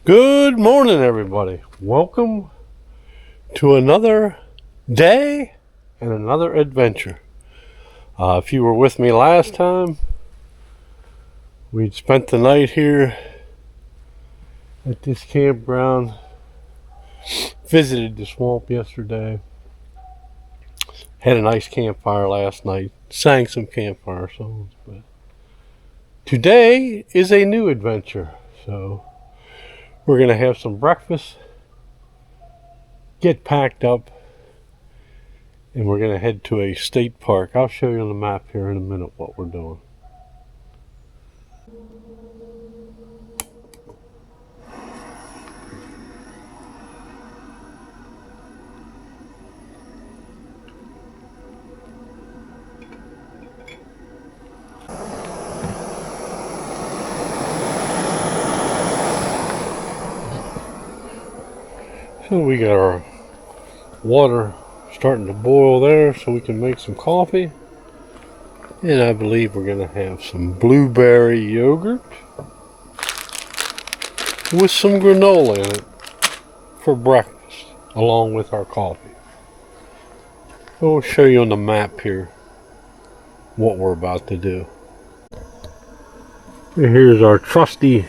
Good morning, everybody. Welcome to another day and another adventure. If you were with me last time, we'd spent the night here at this campground, visited the swamp yesterday, had a nice campfire last night, sang some campfire songs. But today is a new adventure, so we're going to have some breakfast, get packed up, and we're going to head to a state park. I'll show you on the map here in a minute what we're doing. So we got our water starting to boil there so we can make some coffee. And I believe we're going to have some blueberry yogurt with some granola in it for breakfast, along with our coffee. We'll show you on the map here what we're about to do. And here's our trusty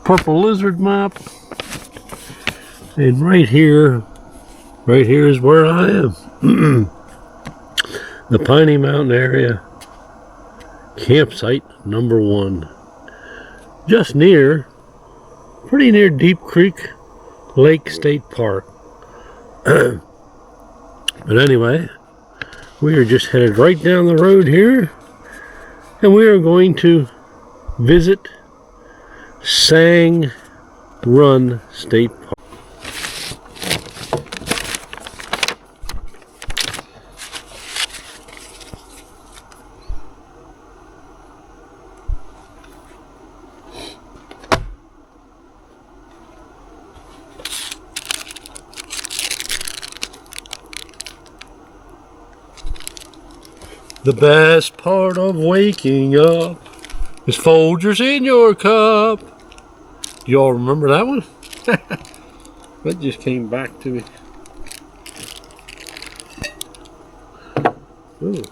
purple lizard map. And right here is where I am. The Piney Mountain area, campsite number 1. Just pretty near Deep Creek Lake State Park. But anyway, we are just headed right down the road here, and we are going to visit Sang Run State Park. The best part of waking up is Folgers in your cup. Y'all remember that one? That just came back to me. Ooh.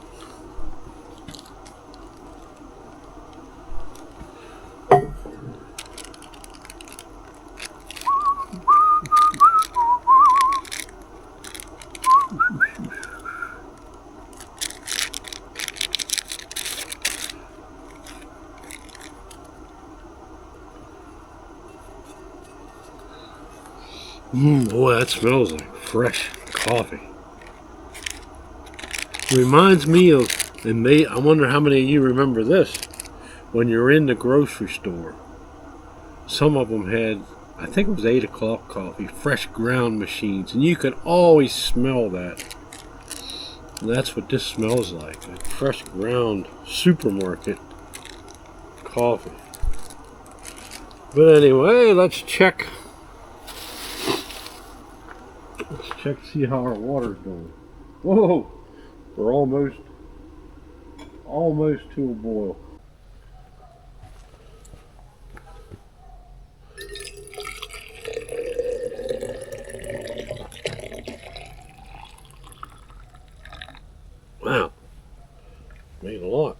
Boy, that smells like fresh coffee. Reminds me of, I wonder how many of you remember this, when you're in the grocery store. Some of them had, I think it was 8 o'clock coffee, fresh ground machines, and you could always smell that. And that's what this smells like fresh ground supermarket coffee. But anyway, let's check to see how our water's going. Whoa, we're almost to a boil. Wow, made a lot.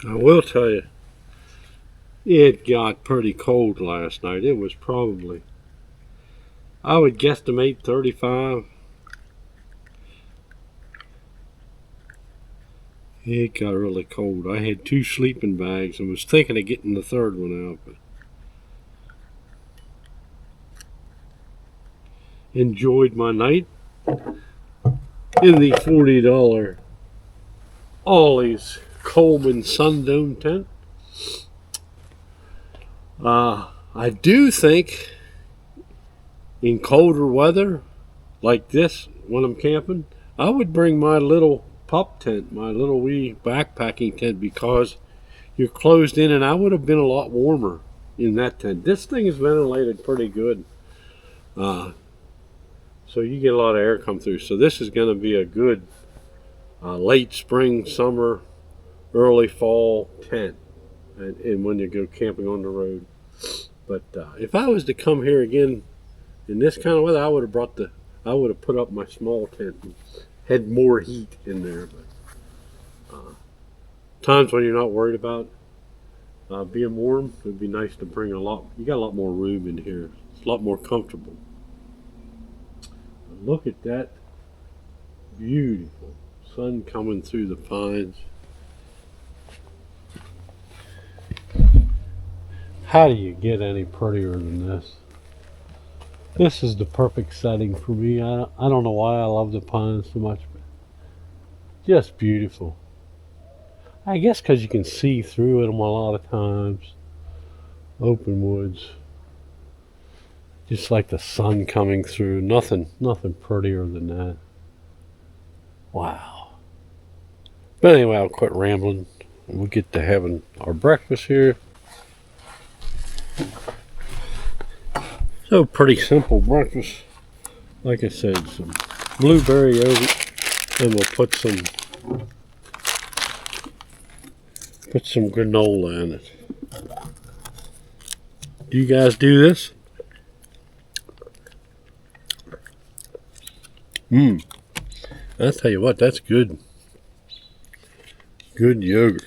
I will tell you, it got pretty cold last night. It was probably, I would guesstimate 35. It got really cold. I had 2 sleeping bags and was thinking of getting the third one out, but enjoyed my night in the $40 Ollie's Coleman Sun Dome tent. I do think in colder weather like this, when I'm camping, I would bring my little pup tent, my little wee backpacking tent, because you're closed in, and I would have been a lot warmer in that tent. This thing is ventilated pretty good. so you get a lot of air come through. So this is going to be a good late spring, summer, early fall tent, and when you go camping on the road. But if I was to come here again in this kind of weather, I would have put up my small tent and had more heat in there. But times when you're not worried about being warm, it would be nice to bring you got a lot more room in here. It's a lot more comfortable. But look at that beautiful sun coming through the pines. How do you get any prettier than this? This is the perfect setting for me. I don't know why I love the pines so much, but just beautiful. I guess because you can see through them a lot of times. Open woods. Just like the sun coming through. Nothing prettier than that. Wow. But anyway, I'll quit rambling. We'll get to having our breakfast here. So pretty simple breakfast. Like I said, some blueberry yogurt, and we'll put some granola in it. Do you guys do this? I'll tell you what, that's good. Good yogurt.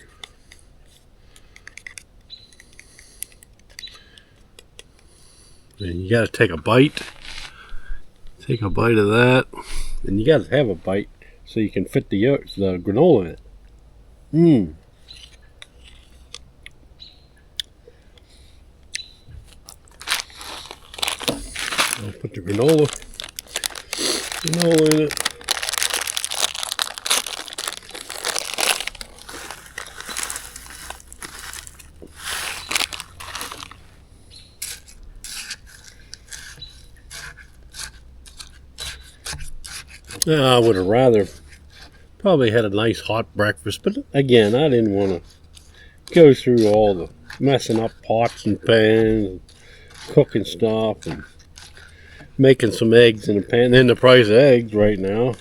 And you gotta take a bite. Take a bite of that. And you gotta have a bite so you can fit the granola in it. I'll put the granola in it. I would have rather probably had a nice hot breakfast, but again, I didn't want to go through all the messing up pots and pans, and cooking stuff, and making some eggs in a pan. And the price of eggs right now,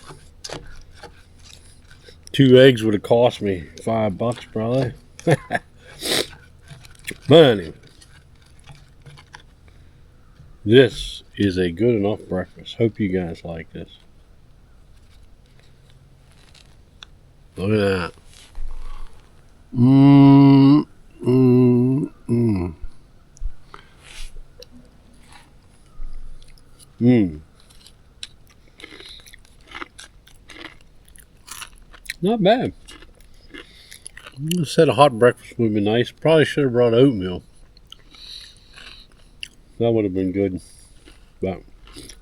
2 eggs would have cost me $5 probably. But anyway, this is a good enough breakfast. Hope you guys like this. Look at that. Not bad. I said a hot breakfast would be nice. Probably should have brought oatmeal. That would have been good. But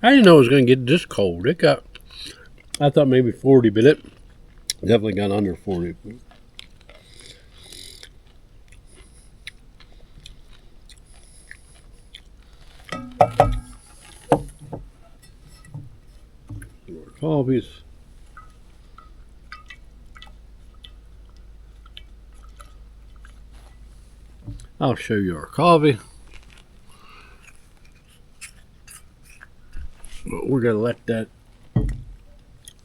I didn't know it was going to get this cold. I thought maybe 40, but it definitely got under 40. Coffees. I'll show you our coffee. But we're going to let that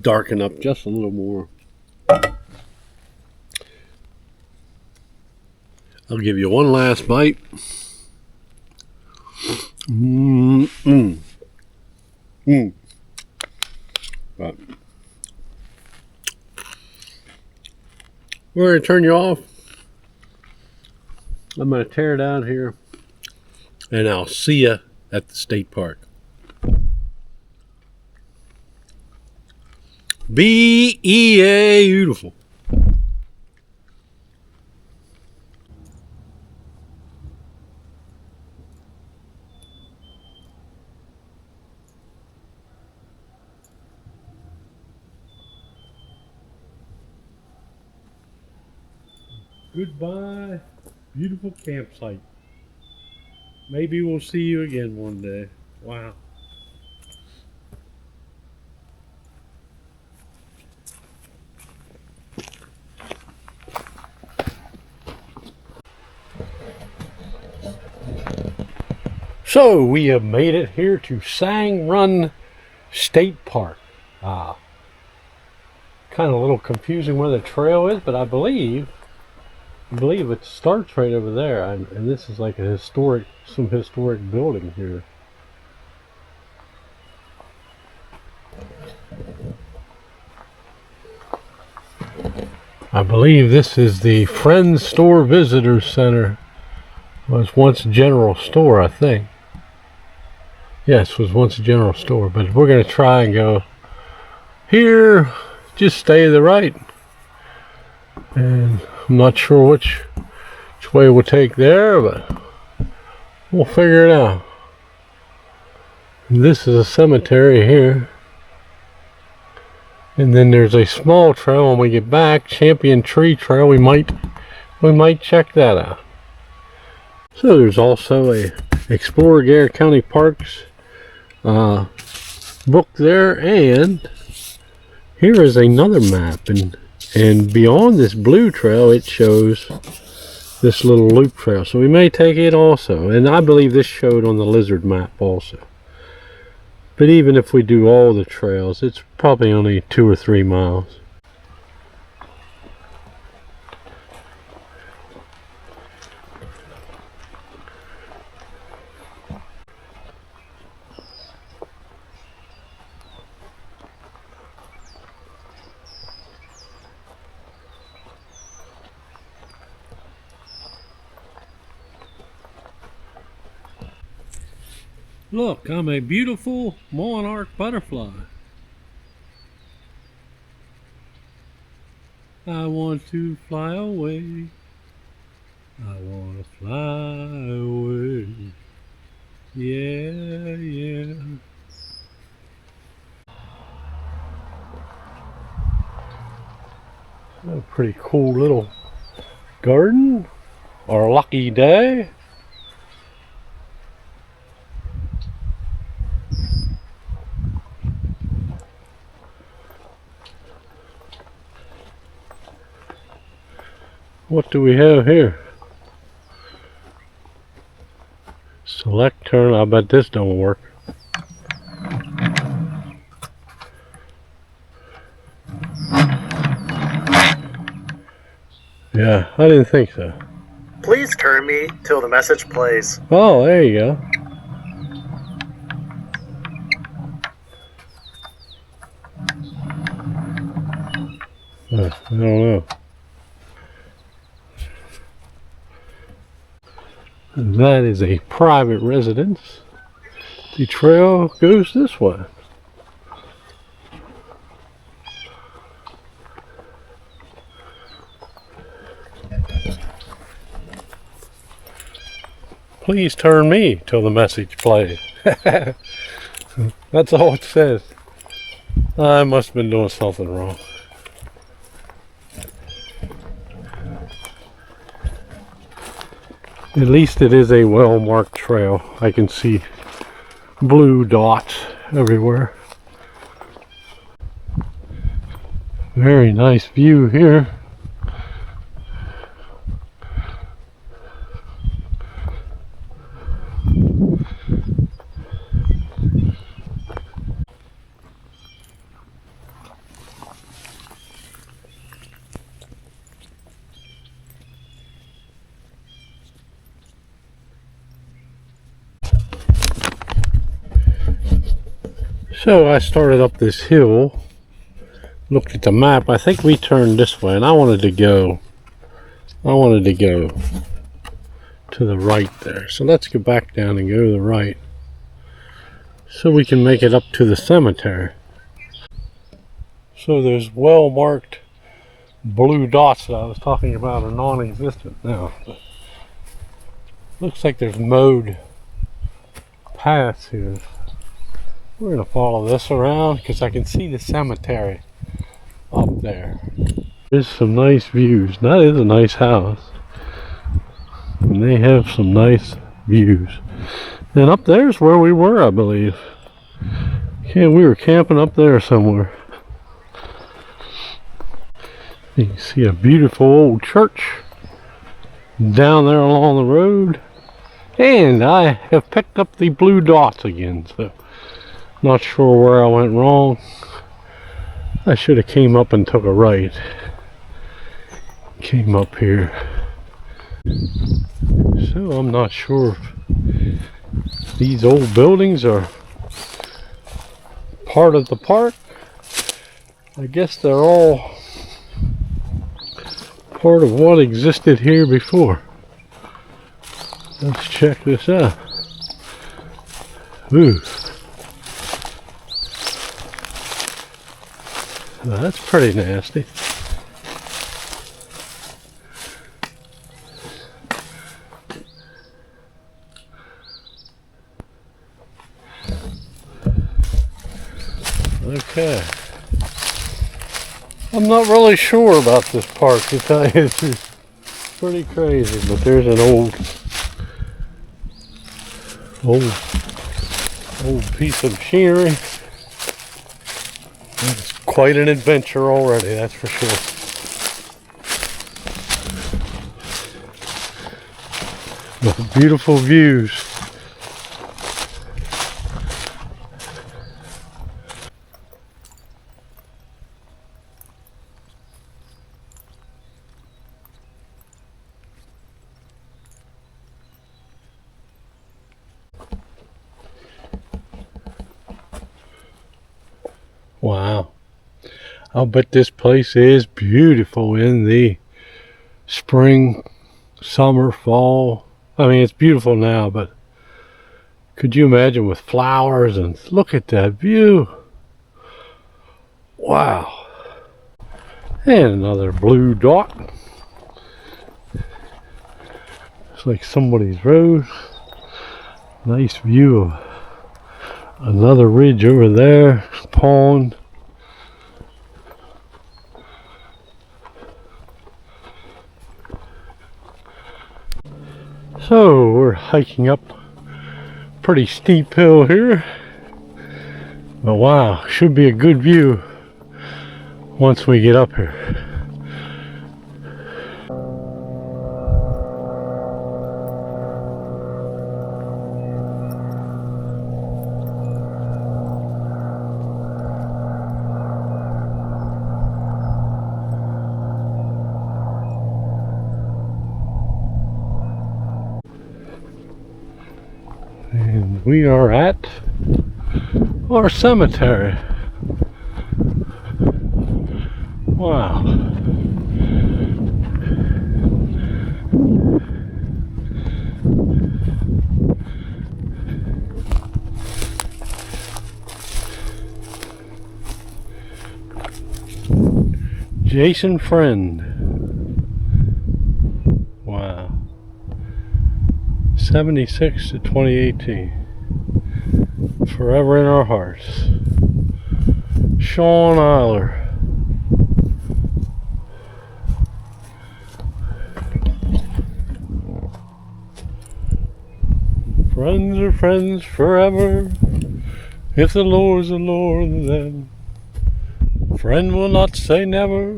darken up just a little more. I'll give you one last bite. But we're going to turn you off. I'm going to tear down here, and I'll see you at the state park. Beautiful. Goodbye, beautiful campsite. Maybe we'll see you again one day. Wow. So we have made it here to Sang Run State Park. Kind of a little confusing where the trail is, but I believe it starts right over there, and this is like some historic building here. I believe this is the Friends Store Visitor Center. It was once a general store, I think. Yes, it was once a general store, but we're going to try and go here, just stay to the right. And I'm not sure which way we'll take there, but we'll figure it out. This is a cemetery here. And then there's a small trail when we get back, Champion Tree Trail. We might check that out. So there's also a Explorer Garrett County Parks book there, and here is another map, and beyond this blue trail it shows this little loop trail, so we may take it also. And I believe this showed on the lizard map also. But even if we do all the trails, it's probably only 2 or 3 miles. Look, I'm a beautiful monarch butterfly. I want to fly away. I want to fly away. Yeah, yeah. A pretty cool little garden. Our lucky day. What do we have here? Select turn. I bet this don't work. Yeah, I didn't think so. Please turn me till the message plays. Oh, there you go. I don't know. And that is a private residence. The trail goes this way. Please turn me till the message plays. That's all it says. I must have been doing something wrong. At least it is a well-marked trail. I can see blue dots everywhere. Very nice view here. So I started up this hill, looked at the map. I think we turned this way, and I wanted to go to the right there. So let's go back down and go to the right so we can make it up to the cemetery. So there's well marked blue dots that I was talking about are non-existent now. But looks like there's mowed paths here. We're going to follow this around because I can see the cemetery up there. There's some nice views. That is a nice house. And they have some nice views. And up there's where we were, I believe. Yeah, we were camping up there somewhere. You can see a beautiful old church down there along the road. And I have picked up the blue dots again. So Not sure where I went wrong. I should have came up and took a right. Came up here. So I'm not sure if these old buildings are part of the park. I guess they're all part of what existed here before. Let's check this out. Ooh. That's pretty nasty. Okay. I'm not really sure about this park, to tell you the truth. It's pretty crazy, but there's an old piece of machinery. It's quite an adventure already, that's for sure. With beautiful views. Wow. I'll bet this place is beautiful in the spring, summer, fall. I mean, it's beautiful now, but could you imagine with flowers? And look at that view. Wow. And another blue dot. It's like somebody's road. Nice view of another ridge over there. Pond. So we're hiking up a pretty steep hill here. But wow, should be a good view once we get up here. And we are at our cemetery. Wow. Jason Friend. Wow. 76 to 2018. Forever in our hearts. Sean Eiler. Friends are friends forever. If the Lord's the Lord of them. Friend will not say never.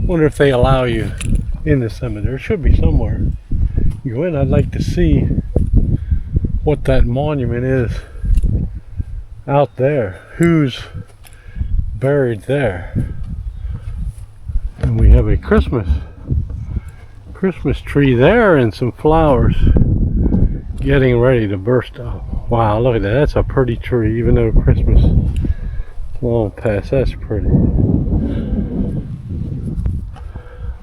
Wonder if they allow you in the cemetery. There should be somewhere. You go in, I'd like to see what that monument is out there. Who's buried there? And we have a Christmas tree there and some flowers getting ready to burst out. Wow, look at that. That's a pretty tree, even though Christmas is long past. That's pretty.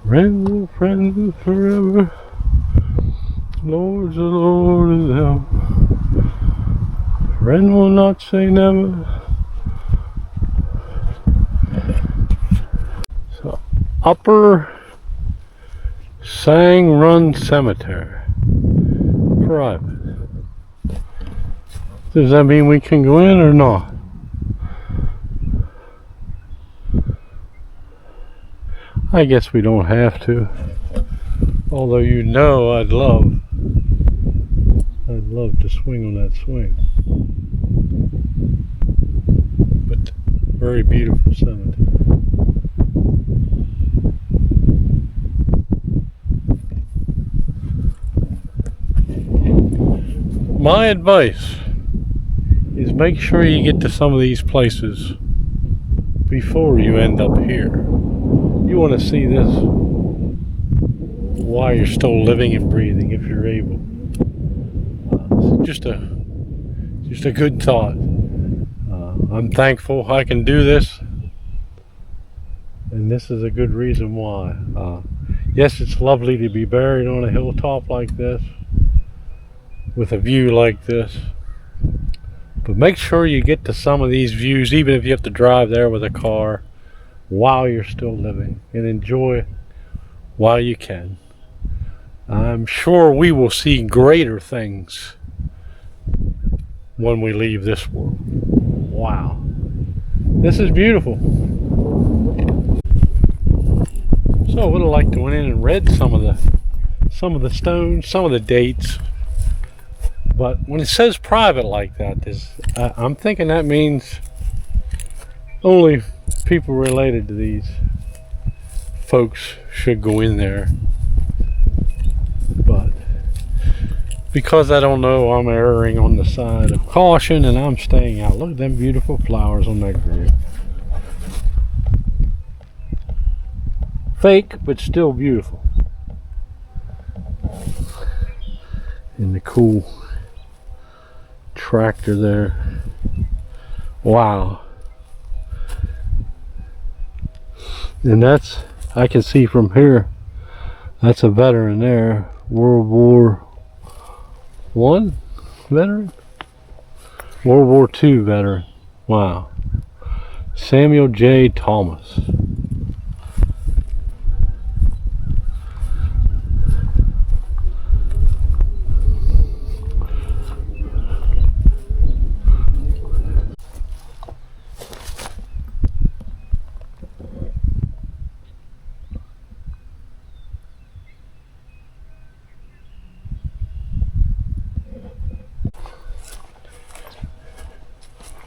Friends forever. Lord's the Lord of them. Friend will not say never. So, Upper Sang Run Cemetery. Private. Does that mean we can go in or not? I guess we don't have to. Although you know I'd love to swing on that swing. But very beautiful cemetery. my advice is make sure you get to some of these places before you end up here. You want to see this while you're still living and breathing, if you're able. Just a good thought. I'm thankful I can do this, and this is a good reason why. Yes, it's lovely to be buried on a hilltop like this with a view like this, but make sure you get to some of these views, even if you have to drive there with a car, while you're still living, and enjoy while you can. I'm sure we will see greater things when we leave this world. Wow, this is beautiful. So I would have liked to went in and read some of the stones, some of the dates, but when it says private like that, I'm thinking that means only people related to these folks should go in there. But because I don't know, I'm erring on the side of caution and I'm staying out. Look at them beautiful flowers on that grave. Fake, but still beautiful. And the cool tractor there. Wow. And that's, I can see from here, that's a veteran there. World War I veteran? World War II veteran. Wow. Samuel J. Thomas.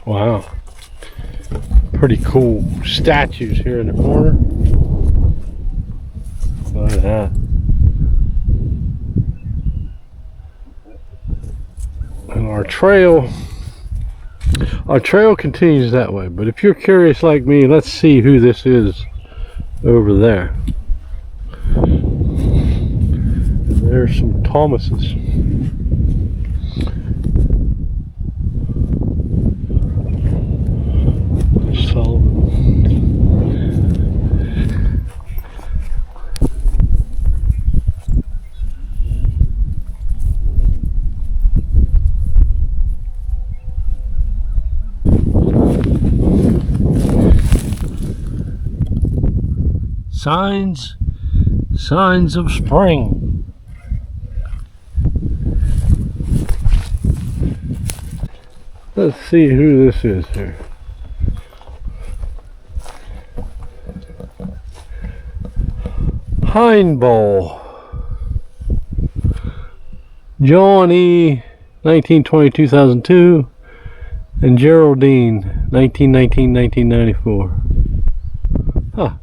Wow. Pretty cool statues here in the corner. Look at that. And our trail continues that way. But if you're curious like me, let's see who this is over there. And there's some Thomases. Signs of spring. Let's see who this is here. Hindball. John E. 1920-2002 and Geraldine 1919-1994. Huh.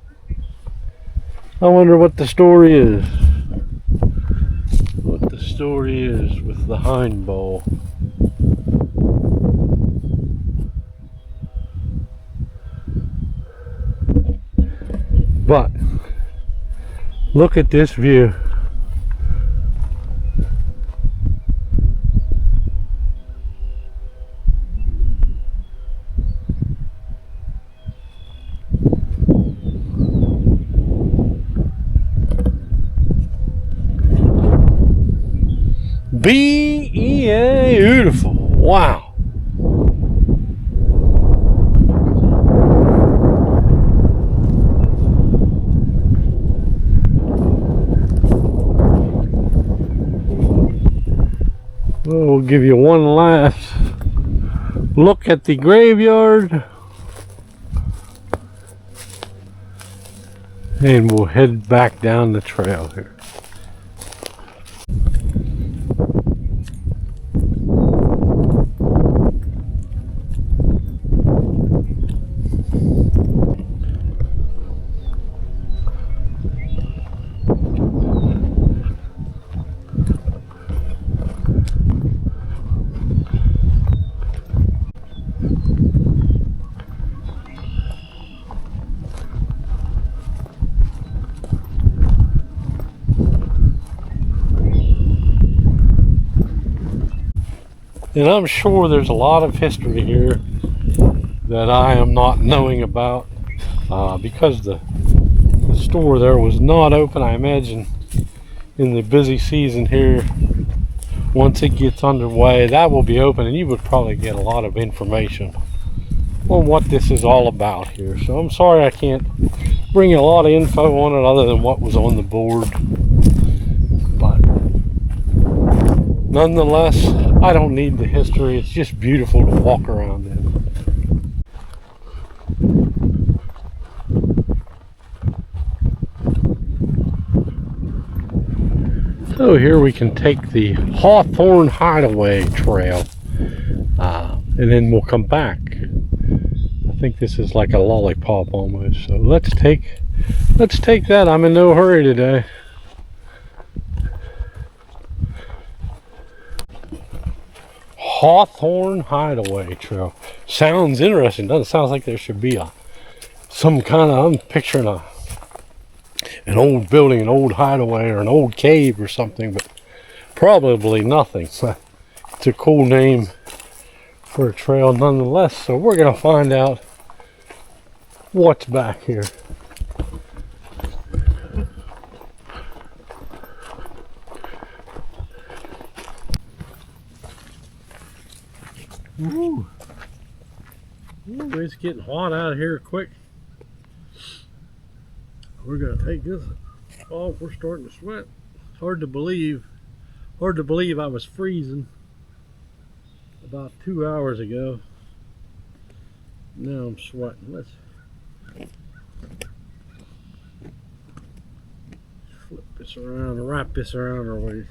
I wonder what the story is. What the story is with the hindball. But look at this view. Beautiful. Wow. Well, we'll give you one last look at the graveyard and we'll head back down the trail here. And I'm sure there's a lot of history here that I am not knowing about because the store there was not open. I imagine in the busy season here, once it gets underway, that will be open, and you would probably get a lot of information on what this is all about here. So I'm sorry I can't bring you a lot of info on it other than what was on the board. But nonetheless, I don't need the history. It's just beautiful to walk around in. So here we can take the Hawthorne Hideaway Trail, and then we'll come back. I think this is like a lollipop almost. So let's take that. I'm in no hurry today. Hawthorne Hideaway Trail. Sounds interesting, doesn't it? Sounds like there should be some kind of, I'm picturing an old building, an old hideaway, or an old cave or something, but probably nothing. But it's a cool name for a trail nonetheless. So we're gonna find out what's back here. Ooh. Ooh, it's getting hot out here quick. We're gonna take this off. We're starting to sweat. It's hard to believe. Hard to believe I was freezing about 2 hours ago. Now I'm sweating. Let's flip this around and wrap this around our waist.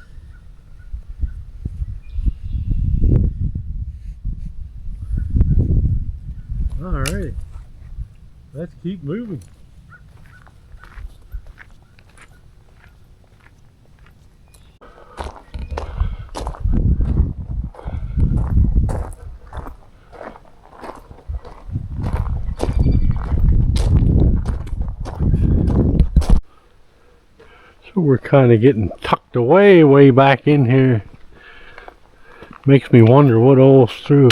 Alright, let's keep moving. So we're kind of getting tucked away way back in here. Makes me wonder what all's through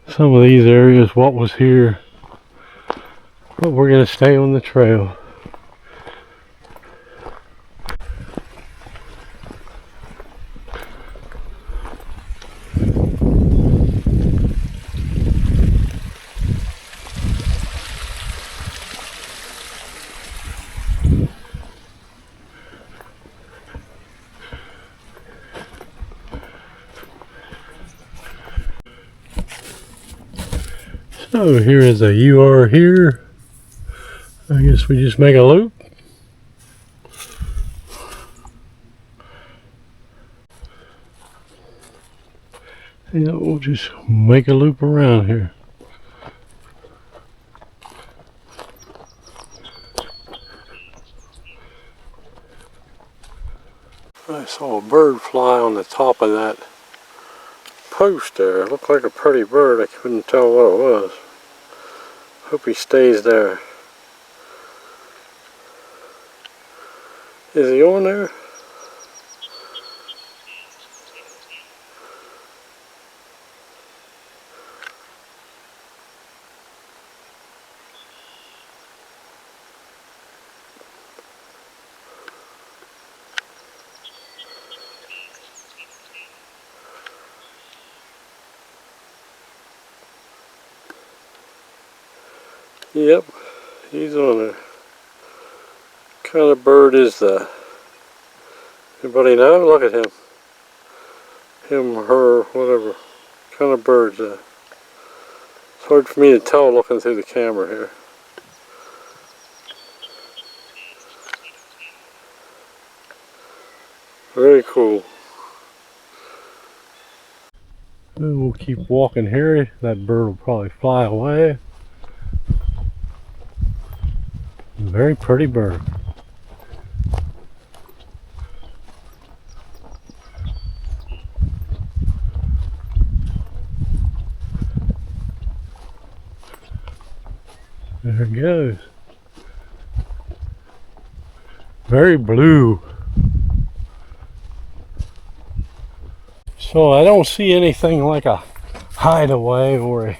some of these areas, what was here. But we're going to stay on the trail. So here is a UR here. I guess we just make a loop. Yeah, we'll just make a loop around here. I saw a bird fly on the top of that post there. It looked like a pretty bird. I couldn't tell what it was. Hope he stays there. Is he on there? Yep, he's on there. What kind of bird is that? Anybody know? Look at him. Him, her, whatever. What kind of bird's that? It's hard for me to tell looking through the camera here. Very cool. And we'll keep walking here. That bird will probably fly away. Very pretty bird. There it goes. Very blue. So I don't see anything like a hideaway or a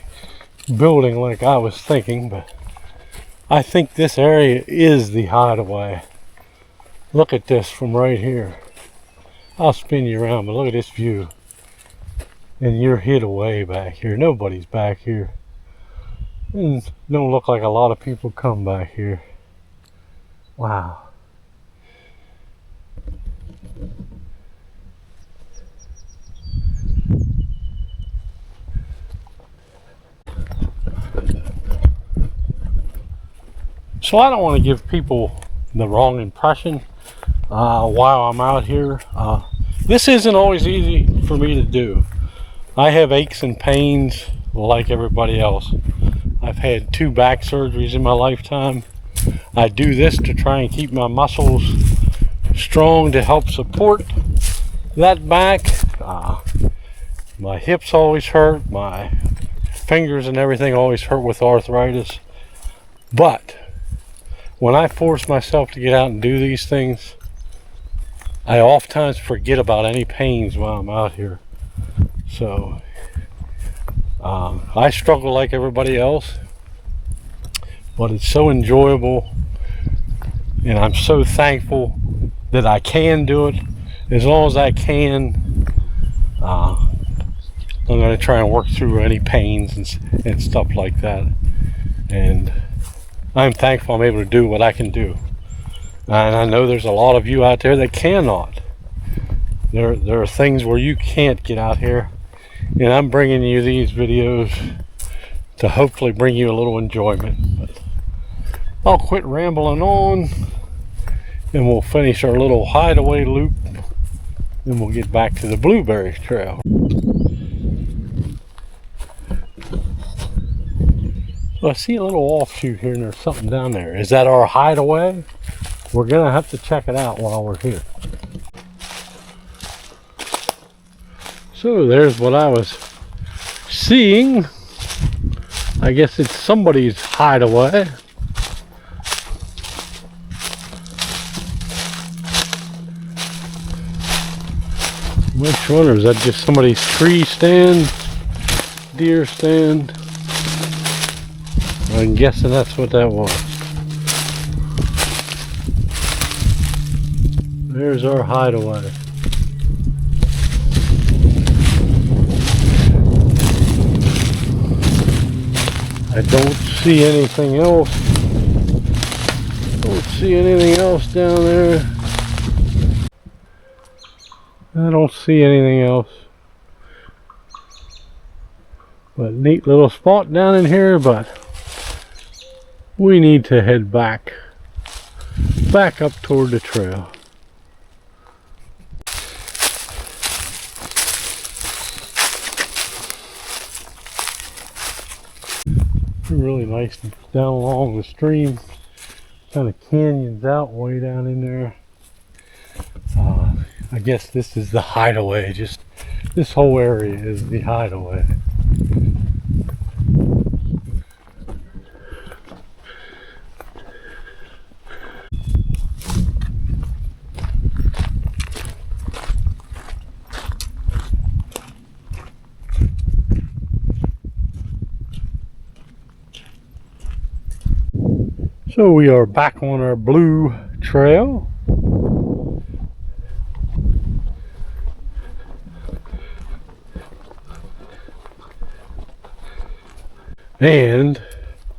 building like I was thinking, but I think this area is the hideaway. Look at this from right here. I'll spin you around, but look at this view. And you're hid away back here. Nobody's back here. And don't look like a lot of people come back here. Wow. So I don't want to give people the wrong impression while I'm out here. This isn't always easy for me to do. I have aches and pains like everybody else. I've had 2 back surgeries in my lifetime. I do this to try and keep my muscles strong to help support that back. My hips always hurt. My fingers and everything always hurt with arthritis. But when I force myself to get out and do these things, I oftentimes forget about any pains while I'm out here. So I struggle like everybody else, but it's so enjoyable, and I'm so thankful that I can do it. As long as I can, I'm going to try and work through any pains and stuff like that. And I'm thankful I'm able to do what I can do. And I know there's a lot of you out there that cannot. There are things where you can't get out here, and I'm bringing you these videos to hopefully bring you a little enjoyment. But I'll quit rambling on, and we'll finish our little hideaway loop, then we'll get back to the blueberry trail. So I see a little offshoot here, and there's something down there. Is that our hideaway? We're gonna have to check it out while we're here. So there's what I was seeing. I guess it's somebody's hideaway. Which one? Or is that just somebody's tree stand? Deer stand? I'm guessing that's what that was. There's our hideaway. I don't see anything else. Don't see anything else down there. I don't see anything else. But neat little spot down in here, but we need to head back up toward the trail. Really nice down along the stream, kind of canyons out way down in there. I guess this is the hideaway. Just this whole area is the hideaway. So we are back on our blue trail. And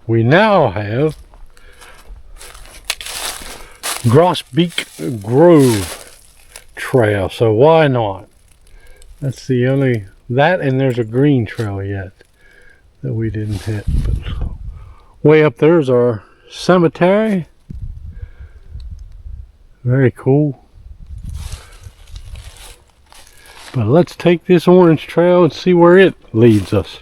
we now have Grosbeak Grove Trail. So why not? That's the only, that and there's a green trail yet that we didn't hit. But way up there's our cemetery. Very cool. But let's take this orange trail and see where it leads us.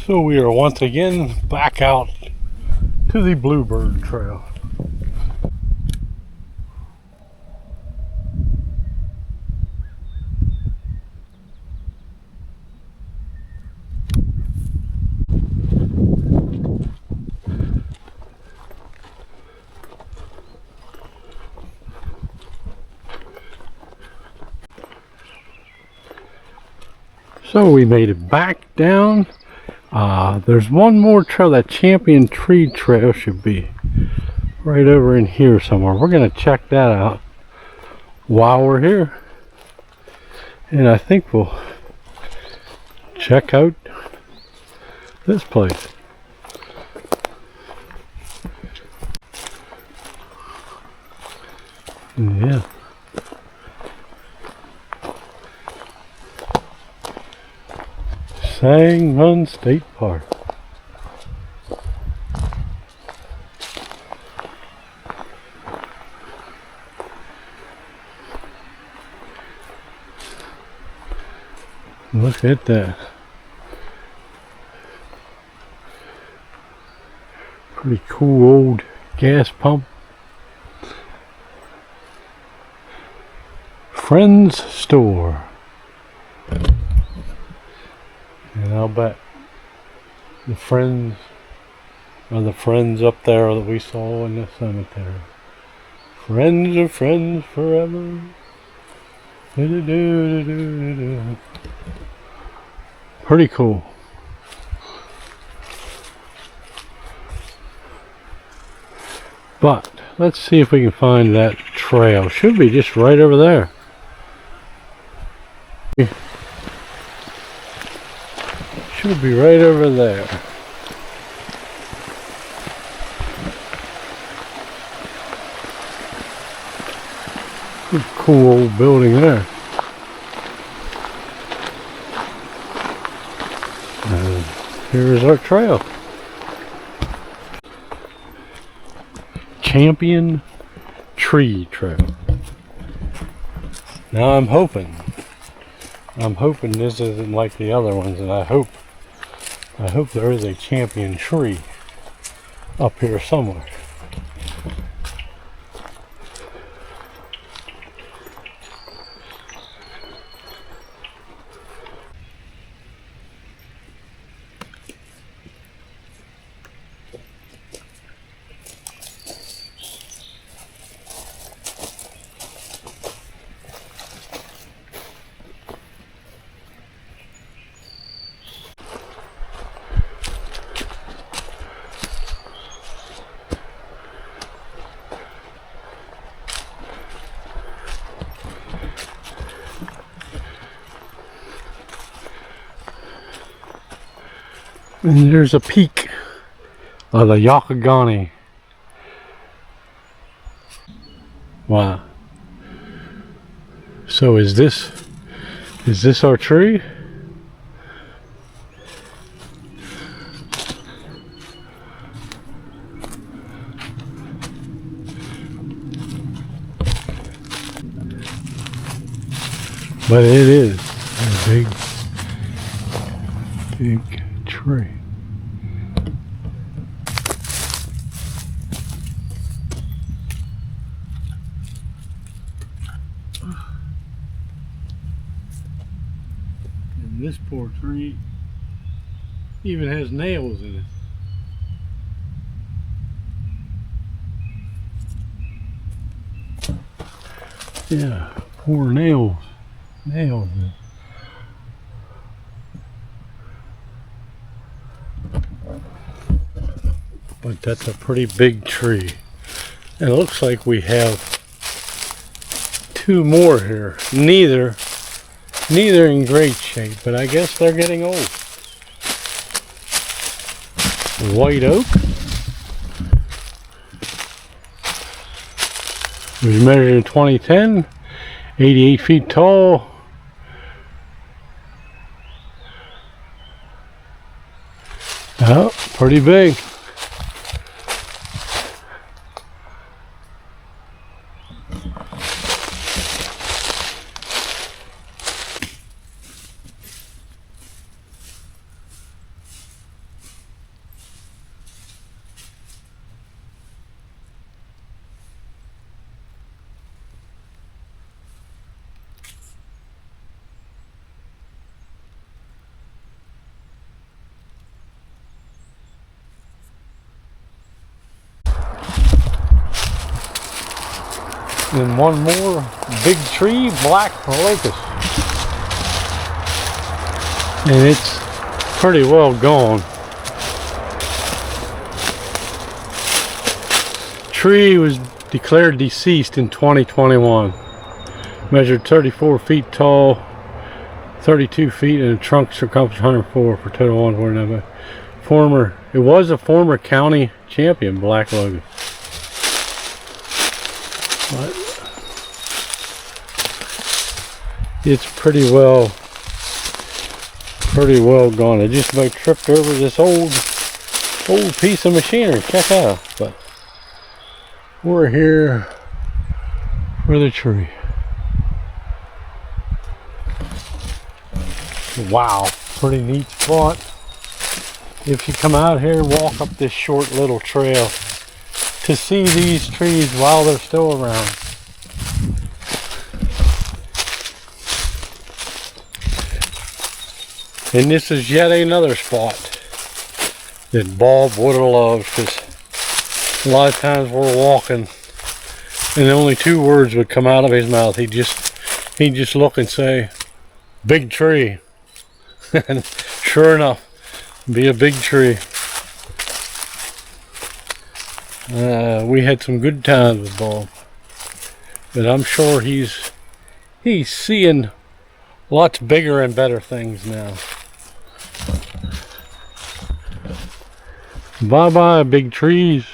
So we are once again back out to the Bluebird Trail. So we made it back down. There's one more trail. That Champion Tree Trail should be right over in here somewhere. We're going to check that out while we're here. And I think we'll check out this place. Yeah. Sangamon State Park. Look at that. Pretty cool old gas pump. Friends Store. And I'll bet the friends are the friends up there that we saw in the cemetery. Friends are friends forever. Pretty cool. But let's see if we can find that trail. Should be just right over there. Should be right over there. Good cool old building there. And here's our trail. Champion Tree Trail. Now I'm hoping this isn't like the other ones, and I hope there is a champion tree up here somewhere. And there's a peak of the Yakagani. Wow. So is this our tree? But it is a big tree. And this poor tree even has nails in it. Yeah, poor nails. Nails. But that's a pretty big tree. And it looks like we have two more here. Neither in great shape, but I guess they're getting old. White oak. It was measured in 2010, 88 feet tall. Oh, pretty big. And one more big tree, black locust. And it's pretty well gone. Tree was declared deceased in 2021. Measured 34 feet tall, 32 feet, and a trunk circumference 104 for total 149. It was a former county champion, black locust. But it's pretty well gone. I just about tripped over this old piece of machinery. Check out. But we're here for the tree. Wow, pretty neat spot. If you come out here, walk up this short little trail to see these trees while they're still around. And this is yet another spot that Bob would have loved, because a lot of times we're walking and only two words would come out of his mouth. He'd just look and say, "Big tree." And sure enough, be a big tree. We had some good times with Bob, but I'm sure he's seeing lots bigger and better things now. Bye bye, big trees.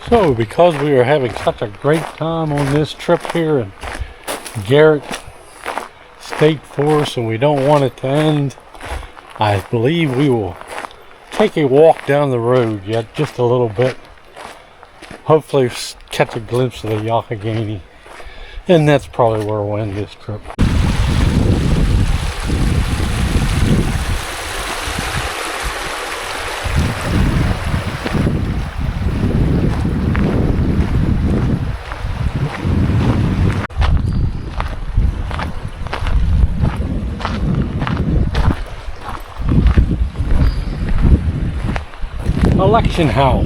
So, because we are having such a great time on this trip here in Garrett State Forest and we don't want it to end, I believe we will take a walk down the road yet just a little bit. Hopefully catch a glimpse of the Youghiogheny. And that's probably where we'll end this trip. Election House,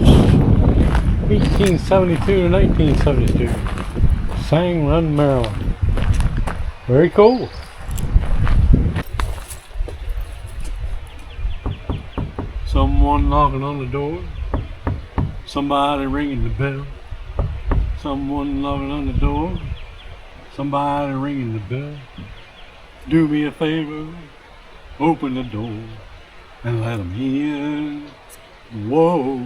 1872 to 1972, Sang Run, Maryland. Very cool. Someone knocking on the door, somebody ringing the bell. Someone knocking on the door, somebody ringing the bell. Do me a favor, open the door and let them in. Whoa.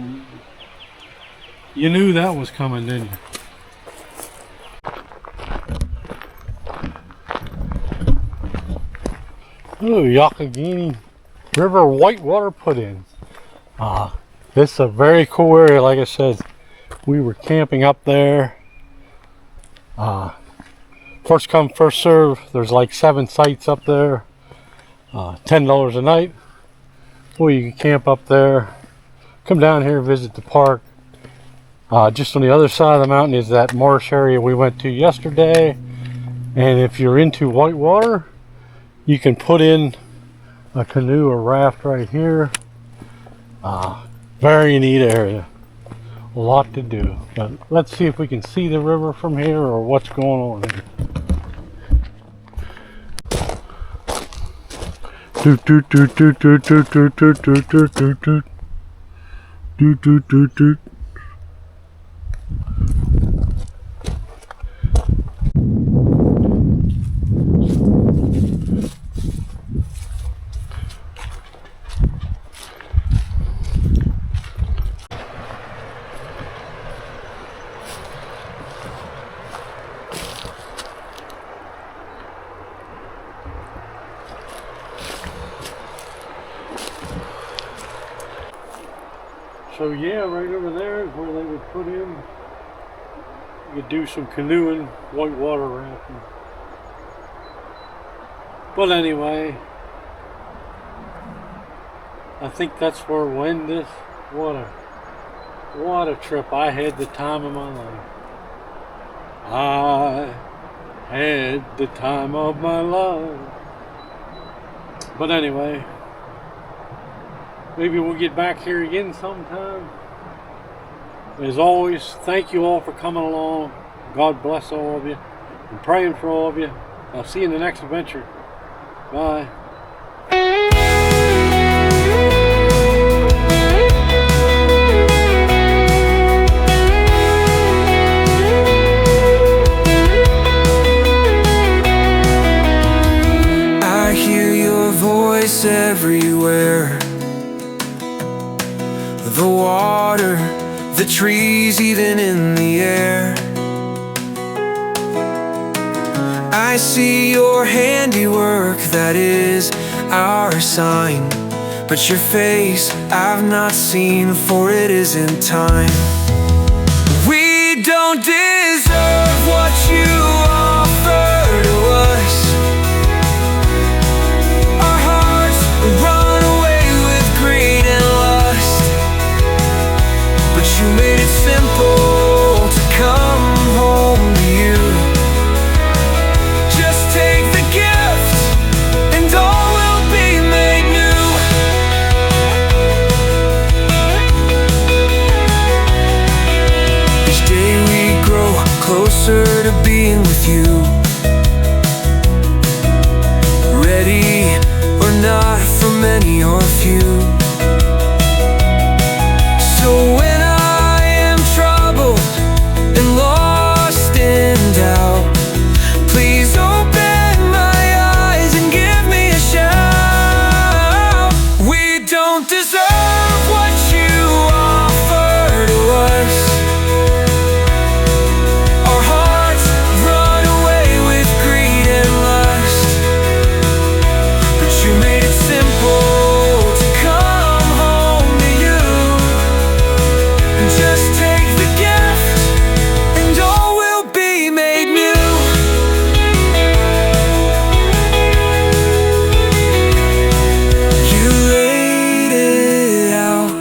You knew that was coming, didn't you? Oh, Youghiogheny River whitewater put-ins. This is a very cool area. Like I said, we were camping up there. First come, first serve. There's like 7 sites up there. $10 a night. Well, you can camp up there. Come down here, visit the park. Just on the other side of the mountain is that marsh area we went to yesterday. And if you're into whitewater, you can put in a canoe or raft right here. Very neat area. A lot to do. But let's see if we can see the river from here or what's going on here. Doot doot doot doot doot doot doot doot doot doot doot doot. Doot doot doot doot. So yeah, right over there is where they would put in. You could do some canoeing, whitewater rafting. But anyway, I think that's where we'll end this. What a trip. I had the time of my life. I had the time of my life. But anyway, maybe we'll get back here again sometime. As always, thank you all for coming along. God bless all of you. I'm praying for all of you. I'll see you in the next adventure. Bye. I hear your voice everywhere. The water, the trees, even in the air. I see your handiwork, that is our sign. But your face I've not seen, for it isn't time. We don't deserve what you offer to us. Our hearts run away with greed and lust. But you made it simple to come home to you. Just take the gift and all will be made new. Each day we grow closer to being with you. Ready or not for many or few. So when I am troubled and lost in doubt, please open my eyes and give me a shout. We don't deserve what you offer to us. Our hearts run away with greed and lust. But you made it simple to come home to you. Just take the gift and all will be made new. You laid it out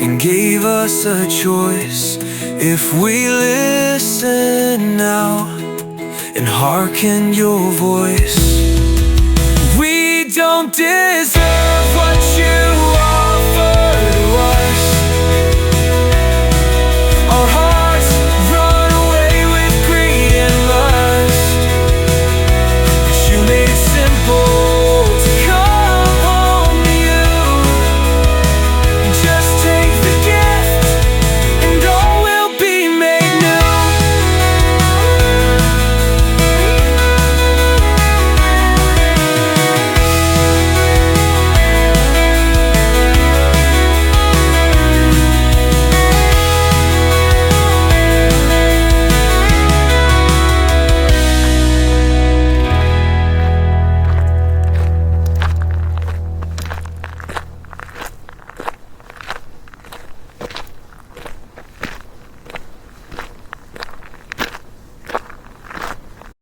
and gave us a choice. If we listen now and hearken your voice, we don't deserve what you